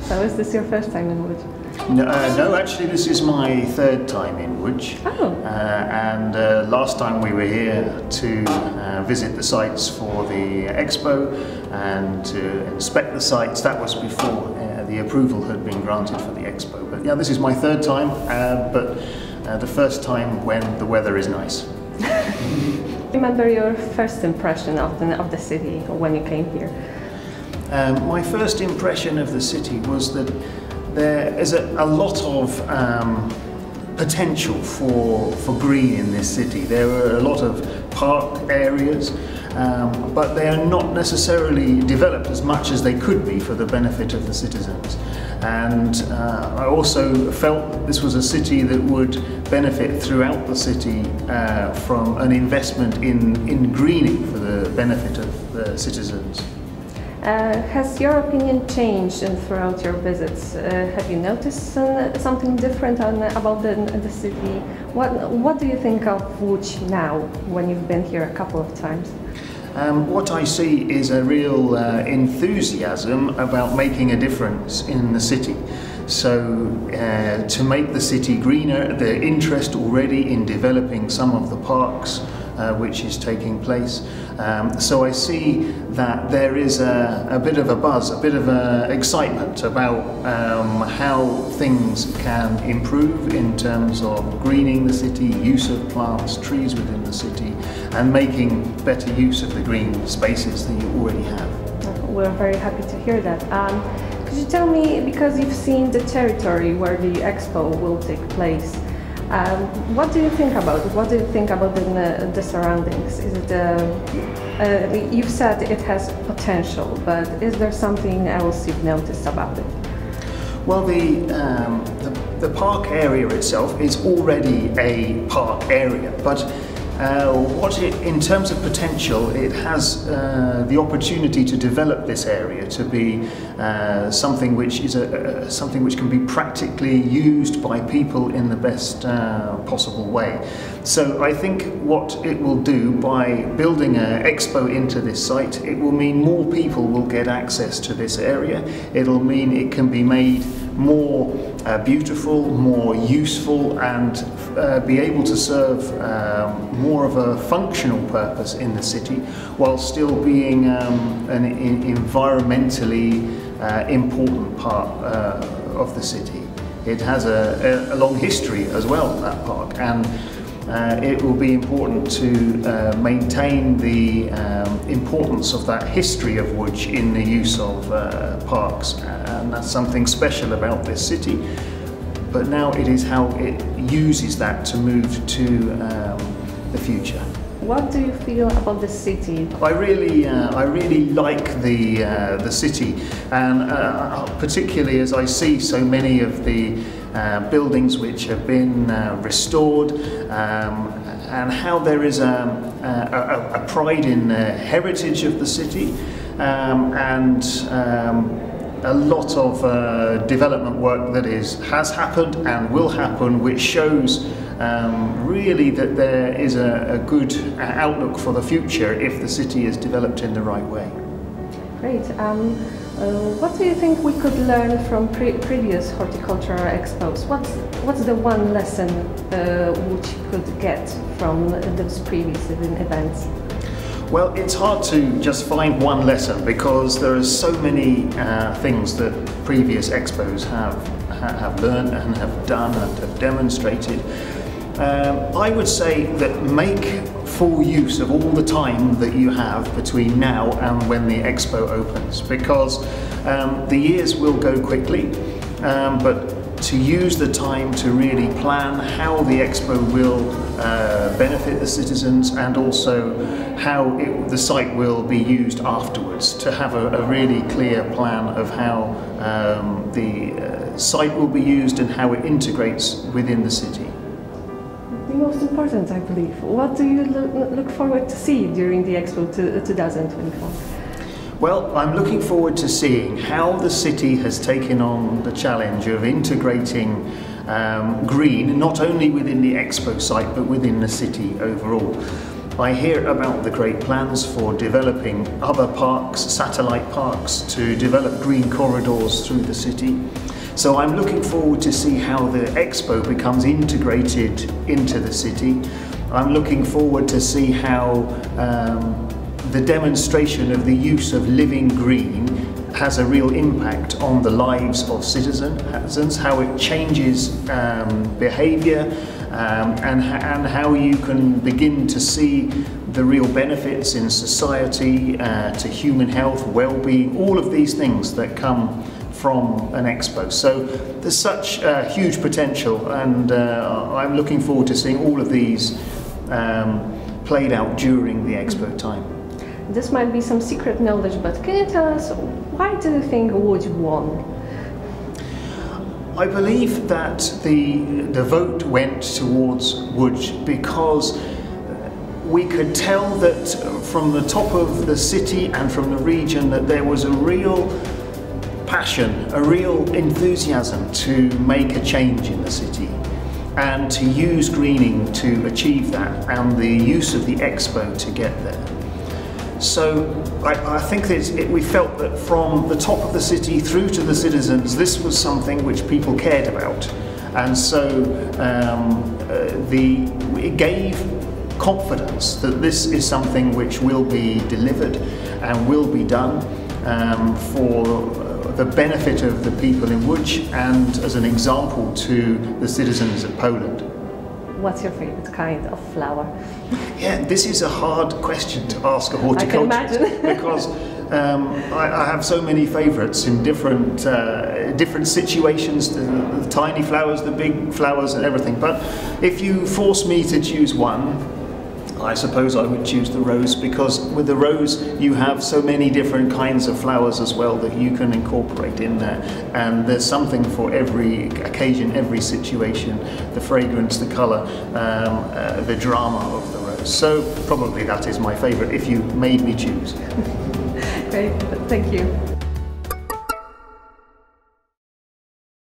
So is this your first time in Łódź? No, actually this is my third time in Łódź. Oh. And last time we were here to visit the sites for the expo and to inspect the sites. That was before the approval had been granted for the expo. But yeah, this is my third time, but the first time when the weather is nice. Remember your first impression of the city when you came here? My first impression of the city was that there is a lot of potential for green in this city. There are a lot of park areas, but they are not necessarily developed as much as they could be for the benefit of the citizens. And I also felt that this was a city that would benefit throughout the city from an investment in greening for the benefit of the citizens. Has your opinion changed throughout your visits? Have you noticed something different about the city? What do you think of Łódź now, when you've been here a couple of times? What I see is a real enthusiasm about making a difference in the city. So to make the city greener, the interest already in developing some of the parks which is taking place. So I see that there is a bit of a buzz, a bit of excitement about how things can improve in terms of greening the city, use of plants, trees within the city, and making better use of the green spaces that you already have. We're very happy to hear that. Could you tell me, because you've seen the territory where the expo will take place, what do you think about it? What do you think about the surroundings? Is it, you've said it has potential, but is there something else you've noticed about it? Well, the park area itself is already a park area, but in terms of potential, it has the opportunity to develop this area to be something which is something which can be practically used by people in the best possible way. So I think what it will do by building an expo into this site, it will mean more people will get access to this area. It'll mean it can be made more beautiful, more useful, and be able to serve more of a functional purpose in the city, while still being an environmentally important part of the city. It has a long history as well, that park, and it will be important to maintain the importance of that history of Łódź in the use of parks, and that's something special about this city. But now it is how it uses that to move to the future. What do you feel about the city? I really like the city, and particularly as I see so many of the buildings which have been restored, and how there is a pride in the heritage of the city, and a lot of development work that has happened and will happen, which shows really that there is a good outlook for the future if the city is developed in the right way. Great. What do you think we could learn from previous horticultural expos? What's the one lesson Łódź could get from those previous events? Well, it's hard to just find one lesson, because there are so many things that previous expos have learned and have done and have demonstrated. I would say that make full use of all the time that you have between now and when the expo opens, because the years will go quickly, but to use the time to really plan how the expo will benefit the citizens, and also how the site will be used afterwards, to have a really clear plan of how the site will be used and how it integrates within the city. The most important, I believe. What do you look forward to see during the Expo 2024? Well, I'm looking forward to seeing how the city has taken on the challenge of integrating green, not only within the Expo site, but within the city overall. I hear about the great plans for developing other parks, satellite parks, to develop green corridors through the city. So I'm looking forward to see how the Expo becomes integrated into the city. I'm looking forward to see how the demonstration of the use of living green has a real impact on the lives of citizens, how it changes behaviour, and how you can begin to see the real benefits in society, to human health, well-being, all of these things that come from an expo. So there's such huge potential, and I'm looking forward to seeing all of these played out during the expo time. This might be some secret knowledge, but can you tell us, why do you think Łódź won? I believe that the vote went towards Łódź because we could tell that from the top of the city and from the region that there was a real passion, a real enthusiasm to make a change in the city and to use greening to achieve that, and the use of the expo to get there. So I think that we felt that from the top of the city through to the citizens, this was something which people cared about, and so it gave confidence that this is something which will be delivered and will be done for the benefit of the people in Łódź and as an example to the citizens of Poland. What's your favorite kind of flower? Yeah, this is a hard question to ask a horticulturist because I have so many favourites in different situations, the tiny flowers, the big flowers and everything. But if you force me to choose one, I suppose I would choose the rose, because with the rose you have so many different kinds of flowers as well that you can incorporate in there, and there's something for every occasion, every situation, the fragrance, the colour, the drama of the rose. So probably that is my favourite if you made me choose. Great, thank you.